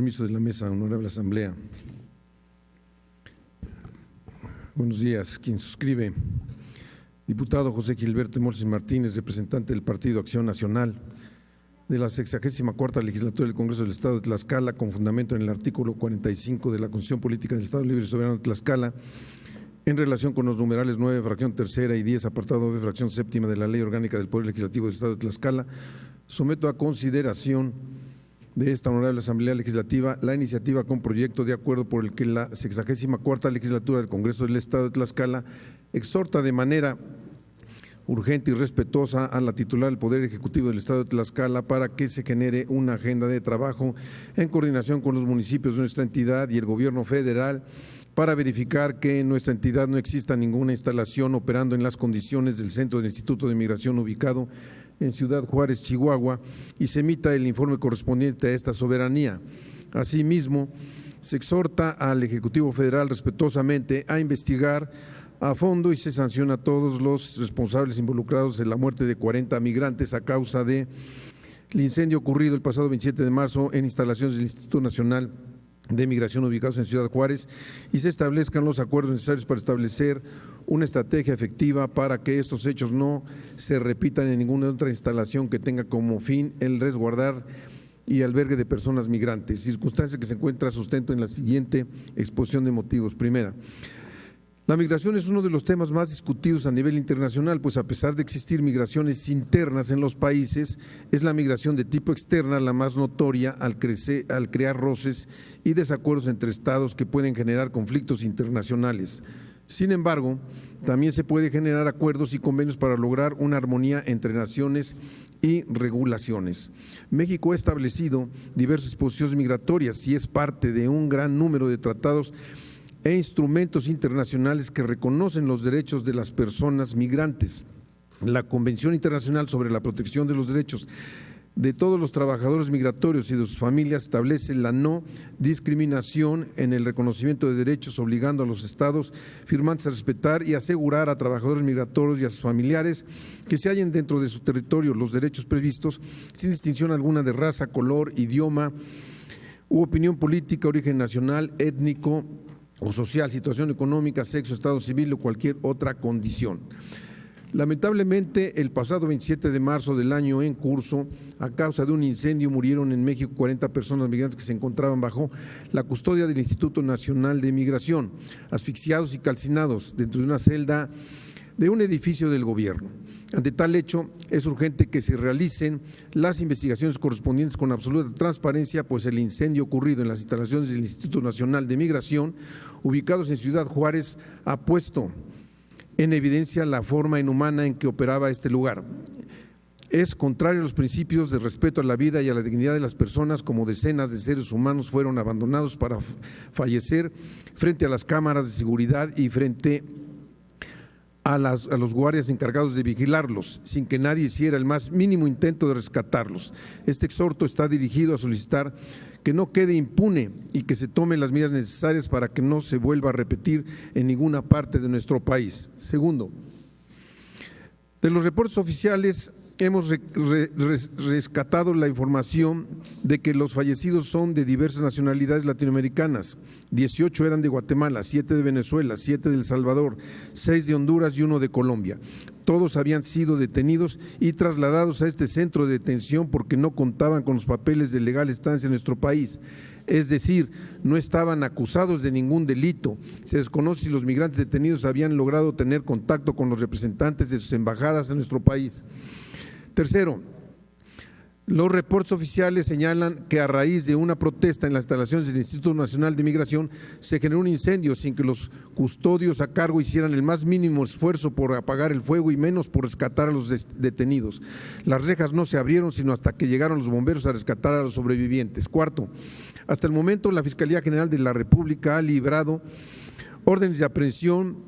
permiso de la mesa, honorable asamblea. Buenos días. Quien suscribe, diputado José Gilberto Morsi Martínez, representante del Partido Acción Nacional de la 64ª Legislatura del Congreso del Estado de Tlaxcala, con fundamento en el artículo 45 de la Constitución Política del Estado Libre y Soberano de Tlaxcala, en relación con los numerales 9, fracción tercera y 10, apartado B, fracción séptima de la Ley Orgánica del Poder Legislativo del Estado de Tlaxcala, someto a consideración de esta honorable Asamblea Legislativa la iniciativa con proyecto de acuerdo por el que la 64ª Legislatura del Congreso del Estado de Tlaxcala exhorta de manera urgente y respetuosa a la titular del Poder Ejecutivo del Estado de Tlaxcala para que se genere una agenda de trabajo en coordinación con los municipios de nuestra entidad y el gobierno federal para verificar que en nuestra entidad no exista ninguna instalación operando en las condiciones del Centro del Instituto de Migración ubicado en Ciudad Juárez, Chihuahua, y se emita el informe correspondiente a esta soberanía. Asimismo, se exhorta al Ejecutivo Federal respetuosamente a investigar a fondo y se sanciona a todos los responsables involucrados en la muerte de 40 migrantes a causa del incendio ocurrido el pasado 27 de marzo en instalaciones del Instituto Nacional de Migración ubicados en Ciudad Juárez, y se establezcan los acuerdos necesarios para establecer una estrategia efectiva para que estos hechos no se repitan en ninguna otra instalación que tenga como fin el resguardar y albergue de personas migrantes, circunstancia que se encuentra sustento en la siguiente exposición de motivos. Primera, la migración es uno de los temas más discutidos a nivel internacional, pues a pesar de existir migraciones internas en los países, es la migración de tipo externa la más notoria al crear roces y desacuerdos entre estados que pueden generar conflictos internacionales. Sin embargo, también se puede generar acuerdos y convenios para lograr una armonía entre naciones y regulaciones. México ha establecido diversas disposiciones migratorias y es parte de un gran número de tratados e instrumentos internacionales que reconocen los derechos de las personas migrantes. La Convención Internacional sobre la Protección de los Derechos de todos los trabajadores migratorios y de sus familias establece la no discriminación en el reconocimiento de derechos, obligando a los estados firmantes a respetar y asegurar a trabajadores migratorios y a sus familiares que se hallen dentro de su territorio los derechos previstos sin distinción alguna de raza, color, idioma u opinión política, origen nacional, étnico o social, situación económica, sexo, estado civil o cualquier otra condición. Lamentablemente, el pasado 27 de marzo del año en curso, a causa de un incendio, murieron en México 40 personas migrantes que se encontraban bajo la custodia del Instituto Nacional de Migración, asfixiados y calcinados dentro de una celda de un edificio del gobierno. Ante tal hecho, es urgente que se realicen las investigaciones correspondientes con absoluta transparencia, pues el incendio ocurrido en las instalaciones del Instituto Nacional de Migración, ubicados en Ciudad Juárez, ha puesto en evidencia la forma inhumana en que operaba este lugar. Es contrario a los principios de respeto a la vida y a la dignidad de las personas, como decenas de seres humanos fueron abandonados para fallecer frente a las cámaras de seguridad y frente a los guardias encargados de vigilarlos, sin que nadie hiciera el más mínimo intento de rescatarlos. Este exhorto está dirigido a solicitar que no quede impune y que se tomen las medidas necesarias para que no se vuelva a repetir en ninguna parte de nuestro país. Segundo, de los reportes oficiales hemos rescatado la información de que los fallecidos son de diversas nacionalidades latinoamericanas. 18 eran de Guatemala, 7 de Venezuela, 7 de El Salvador, 6 de Honduras y 1 de Colombia. Todos habían sido detenidos y trasladados a este centro de detención porque no contaban con los papeles de legal estancia en nuestro país. Es decir, no estaban acusados de ningún delito. Se desconoce si los migrantes detenidos habían logrado tener contacto con los representantes de sus embajadas en nuestro país. Tercero, los reportes oficiales señalan que a raíz de una protesta en las instalaciones del Instituto Nacional de Migración se generó un incendio sin que los custodios a cargo hicieran el más mínimo esfuerzo por apagar el fuego y menos por rescatar a los detenidos. Las rejas no se abrieron sino hasta que llegaron los bomberos a rescatar a los sobrevivientes. Cuarto, hasta el momento la Fiscalía General de la República ha librado órdenes de aprehensión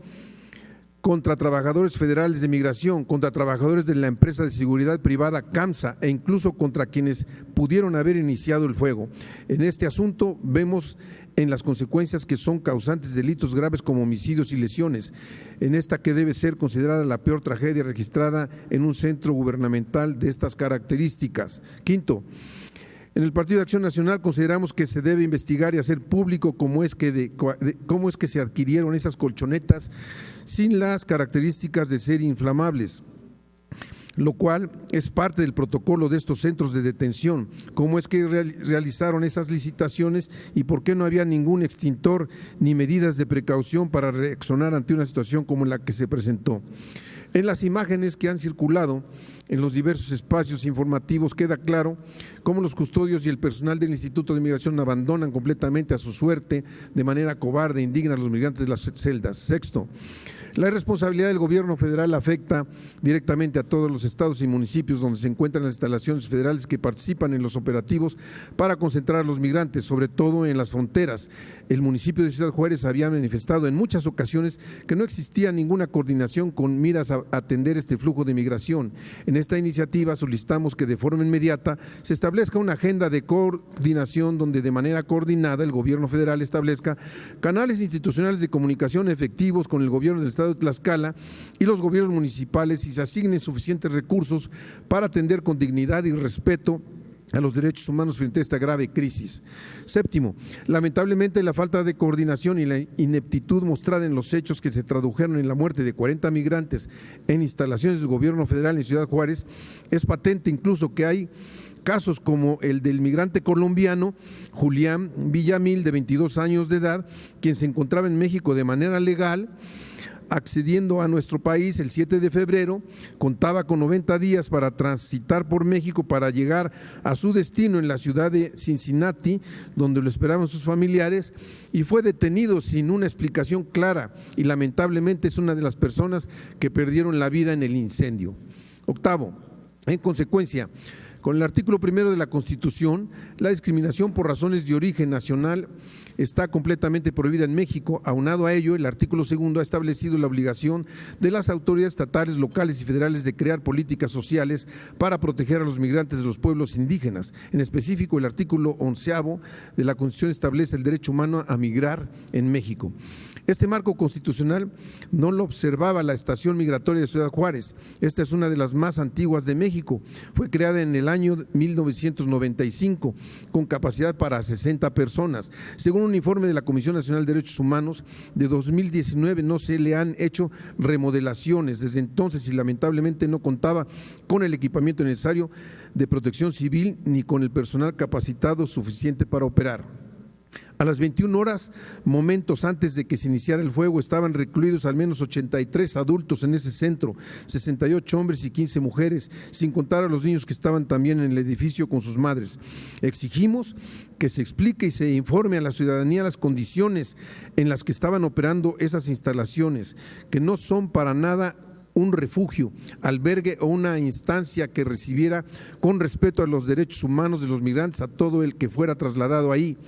contra trabajadores federales de migración, contra trabajadores de la empresa de seguridad privada CAMSA e incluso contra quienes pudieron haber iniciado el fuego. En este asunto vemos en las consecuencias que son causantes de delitos graves como homicidios y lesiones, en esta que debe ser considerada la peor tragedia registrada en un centro gubernamental de estas características. Quinto, En el Partido de Acción Nacional consideramos que se debe investigar y hacer público cómo es que se adquirieron esas colchonetas sin las características de ser inflamables, lo cual es parte del protocolo de estos centros de detención. ¿Cómo es que realizaron esas licitaciones y por qué no había ningún extintor ni medidas de precaución para reaccionar ante una situación como la que se presentó? En las imágenes que han circulado en los diversos espacios informativos queda claro cómo los custodios y el personal del Instituto de Migración abandonan completamente a su suerte de manera cobarde e indigna a los migrantes de las celdas. Sexto, la irresponsabilidad del gobierno federal afecta directamente a todos los estados y municipios donde se encuentran las instalaciones federales que participan en los operativos para concentrar a los migrantes, sobre todo en las fronteras. El municipio de Ciudad Juárez había manifestado en muchas ocasiones que no existía ninguna coordinación con miras a atender este flujo de migración. En esta iniciativa solicitamos que de forma inmediata se establezca una agenda de coordinación donde de manera coordinada el gobierno federal establezca canales institucionales de comunicación efectivos con el gobierno del estado de Tlaxcala y los gobiernos municipales y se asignen suficientes recursos para atender con dignidad y respeto a los derechos humanos frente a esta grave crisis. Séptimo, lamentablemente la falta de coordinación y la ineptitud mostrada en los hechos que se tradujeron en la muerte de 40 migrantes en instalaciones del gobierno federal en Ciudad Juárez es patente, incluso que hay casos como el del migrante colombiano Julián Villamil, de 22 años de edad, quien se encontraba en México de manera legal, accediendo a nuestro país el 7 de febrero, contaba con 90 días para transitar por México para llegar a su destino en la ciudad de Cincinnati, donde lo esperaban sus familiares, y fue detenido sin una explicación clara y lamentablemente es una de las personas que perdieron la vida en el incendio. Octavo, en consecuencia, con el artículo 1 de la Constitución, la discriminación por razones de origen nacional está completamente prohibida en México. Aunado a ello, el artículo 2 ha establecido la obligación de las autoridades estatales, locales y federales de crear políticas sociales para proteger a los migrantes de los pueblos indígenas. En específico, el artículo 11 de la Constitución establece el derecho humano a migrar en México. Este marco constitucional no lo observaba la estación migratoria de Ciudad Juárez. Esta es una de las más antiguas de México. Fue creada en el año 1995 con capacidad para 60 personas. Según un informe de la Comisión Nacional de Derechos Humanos de 2019, no se le han hecho remodelaciones desde entonces y lamentablemente no contaba con el equipamiento necesario de protección civil ni con el personal capacitado suficiente para operar. A las 21 horas, momentos antes de que se iniciara el fuego, estaban recluidos al menos 83 adultos en ese centro, 68 hombres y 15 mujeres, sin contar a los niños que estaban también en el edificio con sus madres. Exigimos que se explique y se informe a la ciudadanía las condiciones en las que estaban operando esas instalaciones, que no son para nada un refugio, albergue o una instancia que recibiera con respeto a los derechos humanos de los migrantes a todo el que fuera trasladado ahí.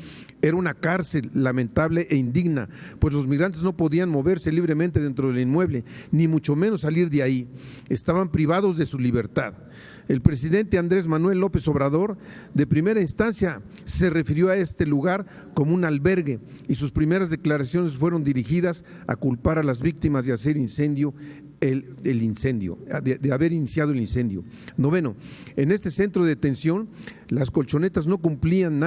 Era una cárcel lamentable e indigna, pues los migrantes no podían moverse libremente dentro del inmueble, ni mucho menos salir de ahí. Estaban privados de su libertad. El presidente Andrés Manuel López Obrador, de primera instancia, se refirió a este lugar como un albergue y sus primeras declaraciones fueron dirigidas a culpar a las víctimas de hacer incendio el incendio, de haber iniciado el incendio. Noveno, en este centro de detención, las colchonetas no cumplían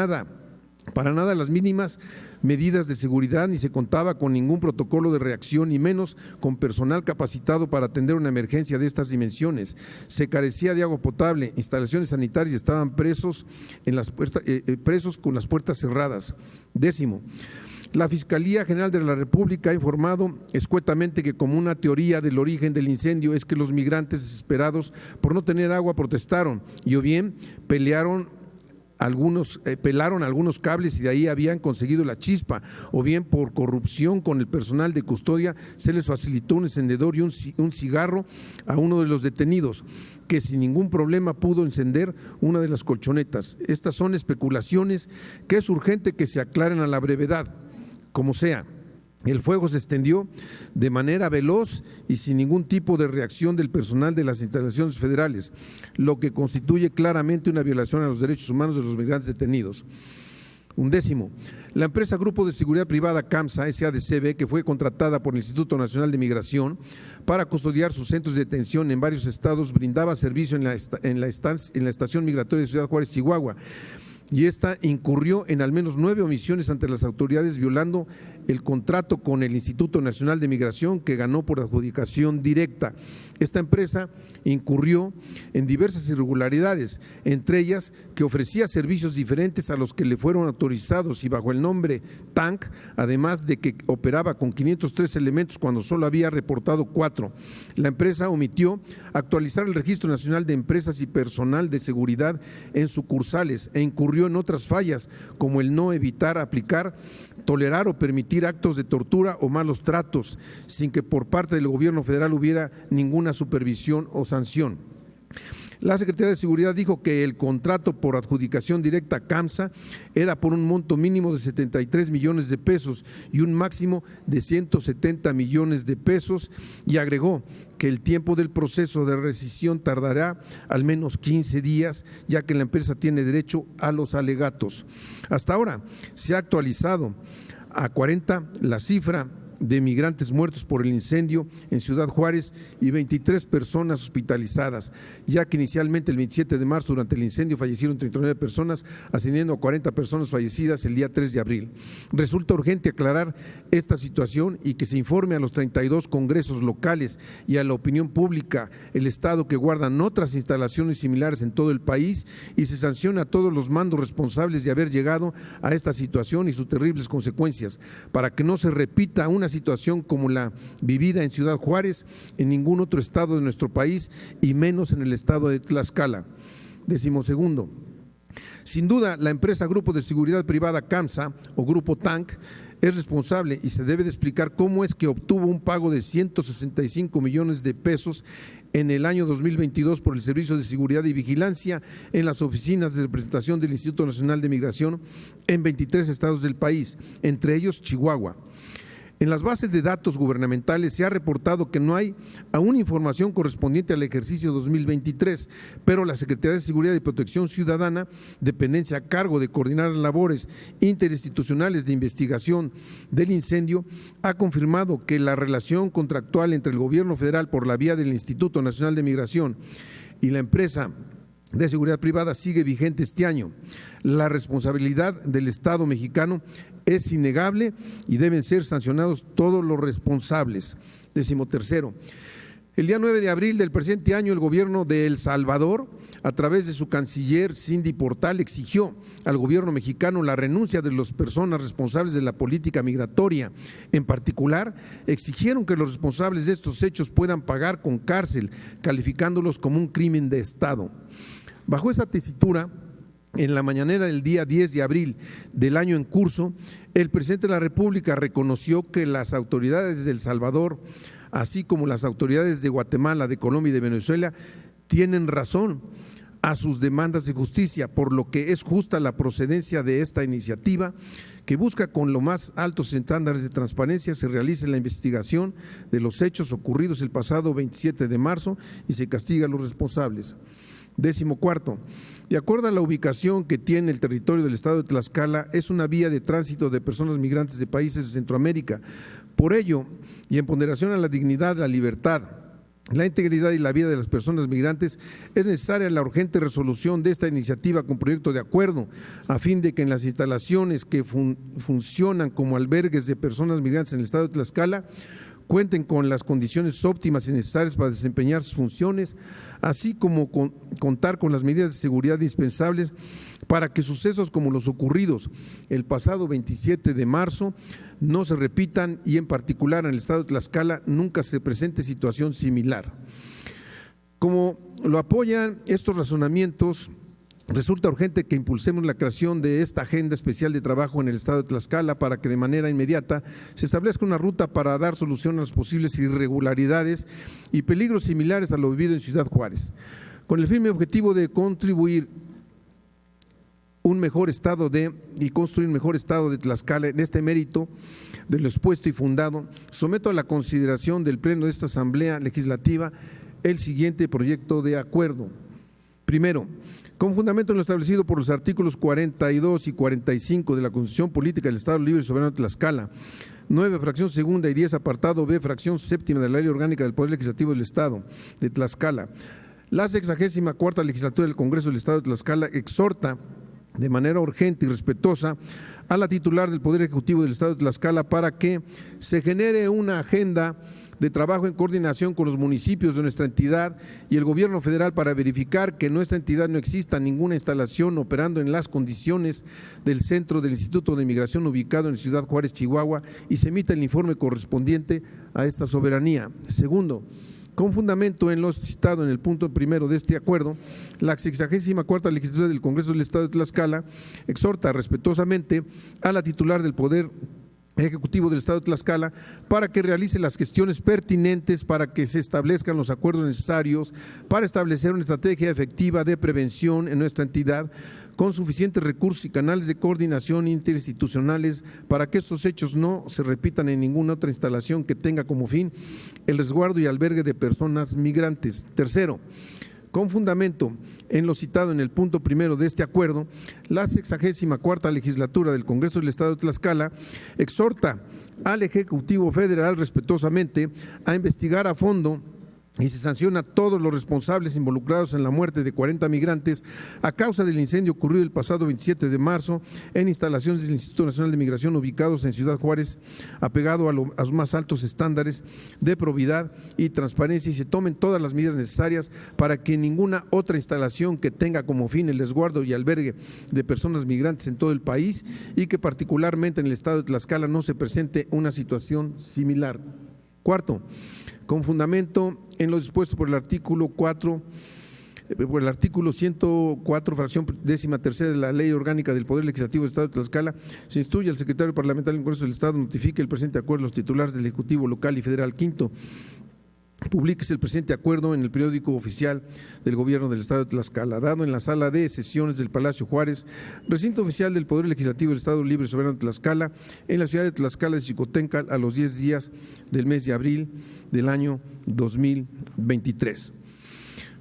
para nada las mínimas medidas de seguridad, ni se contaba con ningún protocolo de reacción, ni menos con personal capacitado para atender una emergencia de estas dimensiones. Se carecía de agua potable, instalaciones sanitarias, estaban presos con las puertas cerradas. Décimo, la Fiscalía General de la República ha informado escuetamente que como una teoría del origen del incendio es que los migrantes desesperados por no tener agua protestaron y o bien pelaron algunos cables y de ahí habían conseguido la chispa, o bien por corrupción con el personal de custodia se les facilitó un encendedor y un cigarro a uno de los detenidos, que sin ningún problema pudo encender una de las colchonetas. Estas son especulaciones que es urgente que se aclaren a la brevedad. Como sea, el fuego se extendió de manera veloz y sin ningún tipo de reacción del personal de las instalaciones federales, lo que constituye claramente una violación a los derechos humanos de los migrantes detenidos. Undécimo, la empresa Grupo de Seguridad Privada CAMSA SADCB, que fue contratada por el Instituto Nacional de Migración para custodiar sus centros de detención en varios estados, brindaba servicio en la estación migratoria de Ciudad Juárez, Chihuahua. y esta incurrió en al menos 9 omisiones ante las autoridades, violando el contrato con el Instituto Nacional de Migración que ganó por adjudicación directa. Esta empresa incurrió en diversas irregularidades, entre ellas que ofrecía servicios diferentes a los que le fueron autorizados y bajo el nombre TANC, además de que operaba con 503 elementos cuando solo había reportado 4. La empresa omitió actualizar el Registro Nacional de Empresas y Personal de Seguridad en sucursales e incurrió en otras fallas, como el no evitar aplicar, tolerar o permitir actos de tortura o malos tratos, sin que por parte del gobierno federal hubiera ninguna supervisión o sanción. La Secretaría de Seguridad dijo que el contrato por adjudicación directa CAMSA era por un monto mínimo de 73 millones de pesos y un máximo de 170 millones de pesos, y agregó que el tiempo del proceso de rescisión tardará al menos 15 días, ya que la empresa tiene derecho a los alegatos. Hasta ahora se ha actualizado a 40 la cifra de migrantes muertos por el incendio en Ciudad Juárez y 23 personas hospitalizadas, ya que inicialmente el 27 de marzo durante el incendio fallecieron 39 personas, ascendiendo a 40 personas fallecidas el día 3 de abril. Resulta urgente aclarar esta situación y que se informe a los 32 congresos locales y a la opinión pública, el Estado que guardan otras instalaciones similares en todo el país, y se sanciona a todos los mandos responsables de haber llegado a esta situación y sus terribles consecuencias, para que no se repita una situación como la vivida en Ciudad Juárez, en ningún otro estado de nuestro país y menos en el estado de Tlaxcala. 12. Sin duda, la empresa Grupo de Seguridad Privada CAMSA o Grupo TANC es responsable y se debe de explicar cómo es que obtuvo un pago de 165 millones de pesos en el año 2022 por el Servicio de Seguridad y Vigilancia en las oficinas de representación del Instituto Nacional de Migración en 23 estados del país, entre ellos Chihuahua. En las bases de datos gubernamentales se ha reportado que no hay aún información correspondiente al ejercicio 2023, pero la Secretaría de Seguridad y Protección Ciudadana, dependencia a cargo de coordinar labores interinstitucionales de investigación del incendio, ha confirmado que la relación contractual entre el gobierno federal por la vía del Instituto Nacional de Migración y la empresa de seguridad privada sigue vigente este año. La responsabilidad del Estado mexicano es innegable y deben ser sancionados todos los responsables. 13. El día 9 de abril del presente año, el gobierno de El Salvador, a través de su canciller Cindy Portal, exigió al gobierno mexicano la renuncia de las personas responsables de la política migratoria. En particular, exigieron que los responsables de estos hechos puedan pagar con cárcel, calificándolos como un crimen de Estado. Bajo esa tesitura, en la mañanera del día 10 de abril del año en curso, el presidente de la República reconoció que las autoridades de El Salvador, así como las autoridades de Guatemala, de Colombia y de Venezuela, tienen razón a sus demandas de justicia, por lo que es justa la procedencia de esta iniciativa, que busca con los más altos estándares de transparencia se realice la investigación de los hechos ocurridos el pasado 27 de marzo y se castiga a los responsables. 14. De acuerdo a la ubicación que tiene el territorio del estado de Tlaxcala, es una vía de tránsito de personas migrantes de países de Centroamérica. Por ello, y en ponderación a la dignidad, la libertad, la integridad y la vida de las personas migrantes, es necesaria la urgente resolución de esta iniciativa con proyecto de acuerdo, a fin de que en las instalaciones que funcionan como albergues de personas migrantes en el estado de Tlaxcala cuenten con las condiciones óptimas y necesarias para desempeñar sus funciones, así como contar con las medidas de seguridad indispensables para que sucesos como los ocurridos el pasado 27 de marzo no se repitan y en particular en el estado de Tlaxcala nunca se presente situación similar. Como lo apoyan estos razonamientos, resulta urgente que impulsemos la creación de esta agenda especial de trabajo en el estado de Tlaxcala para que de manera inmediata se establezca una ruta para dar solución a las posibles irregularidades y peligros similares a lo vivido en Ciudad Juárez, con el firme objetivo de contribuir un mejor estado construir un mejor estado de Tlaxcala. En este mérito de lo expuesto y fundado, someto a la consideración del Pleno de esta Asamblea Legislativa el siguiente proyecto de acuerdo. Primero, con fundamento en lo establecido por los artículos 42 y 45 de la Constitución Política del Estado Libre y Soberano de Tlaxcala, 9, fracción segunda y 10, apartado B, fracción séptima de la Ley Orgánica del Poder Legislativo del Estado de Tlaxcala, la 64ª Legislatura del Congreso del Estado de Tlaxcala exhorta de manera urgente y respetuosa a la titular del Poder Ejecutivo del Estado de Tlaxcala para que se genere una agenda de trabajo en coordinación con los municipios de nuestra entidad y el gobierno federal para verificar que en nuestra entidad no exista ninguna instalación operando en las condiciones del centro del Instituto de Migración ubicado en Ciudad Juárez, Chihuahua, y se emita el informe correspondiente a esta soberanía. Segundo, con fundamento en lo citado en el punto primero de este acuerdo, la 64ª Legislatura del Congreso del Estado de Tlaxcala exhorta respetuosamente a la titular del Poder Ejecutivo del Estado de Tlaxcala para que realice las gestiones pertinentes para que se establezcan los acuerdos necesarios para establecer una estrategia efectiva de prevención en nuestra entidad con suficientes recursos y canales de coordinación interinstitucionales para que estos hechos no se repitan en ninguna otra instalación que tenga como fin el resguardo y albergue de personas migrantes. Tercero, con fundamento en lo citado en el punto primero de este acuerdo, la 64ª Legislatura del Congreso del Estado de Tlaxcala exhorta al Ejecutivo Federal respetuosamente a investigar a fondo y se sanciona a todos los responsables involucrados en la muerte de 40 migrantes a causa del incendio ocurrido el pasado 27 de marzo en instalaciones del Instituto Nacional de Migración ubicados en Ciudad Juárez, apegado a los más altos estándares de probidad y transparencia, y se tomen todas las medidas necesarias para que ninguna otra instalación que tenga como fin el resguardo y albergue de personas migrantes en todo el país y que particularmente en el estado de Tlaxcala no se presente una situación similar. Cuarto, con fundamento en lo dispuesto por el artículo 104, fracción 13ª de la Ley Orgánica del Poder Legislativo del Estado de Tlaxcala, se instruye al secretario parlamentario del Congreso del Estado notifique el presente acuerdo a los titulares del Ejecutivo local y federal. Quinto, publíquese el presente acuerdo en el periódico oficial del Gobierno del Estado de Tlaxcala, dado en la sala de sesiones del Palacio Juárez, recinto oficial del Poder Legislativo del Estado Libre y Soberano de Tlaxcala, en la ciudad de Tlaxcala de Xicotencal, a los 10 días del mes de abril del año 2023.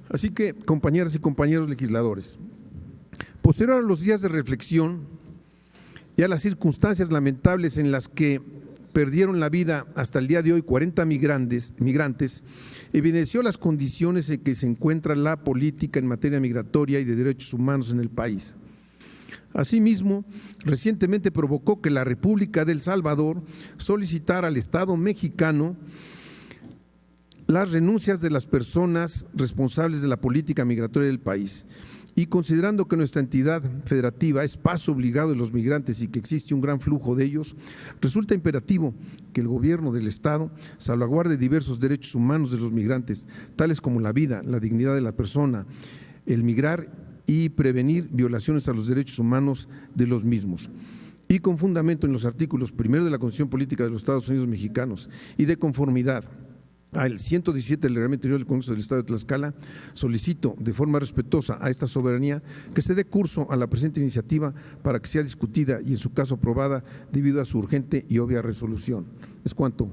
Así que, compañeras y compañeros legisladores, posterior a los días de reflexión y a las circunstancias lamentables en las que perdieron la vida hasta el día de hoy 40 migrantes, evidenció las condiciones en que se encuentra la política en materia migratoria y de derechos humanos en el país. Asimismo, recientemente provocó que la República de El Salvador solicitara al Estado mexicano las renuncias de las personas responsables de la política migratoria del país. Y considerando que nuestra entidad federativa es paso obligado de los migrantes y que existe un gran flujo de ellos, resulta imperativo que el gobierno del Estado salvaguarde diversos derechos humanos de los migrantes, tales como la vida, la dignidad de la persona, el migrar y prevenir violaciones a los derechos humanos de los mismos. Y con fundamento en los artículos primero de la Constitución Política de los Estados Unidos Mexicanos y de conformidad al 117 del Reglamento Interior del Congreso del Estado de Tlaxcala, solicito de forma respetuosa a esta soberanía que se dé curso a la presente iniciativa para que sea discutida y en su caso aprobada debido a su urgente y obvia resolución. Es cuanto.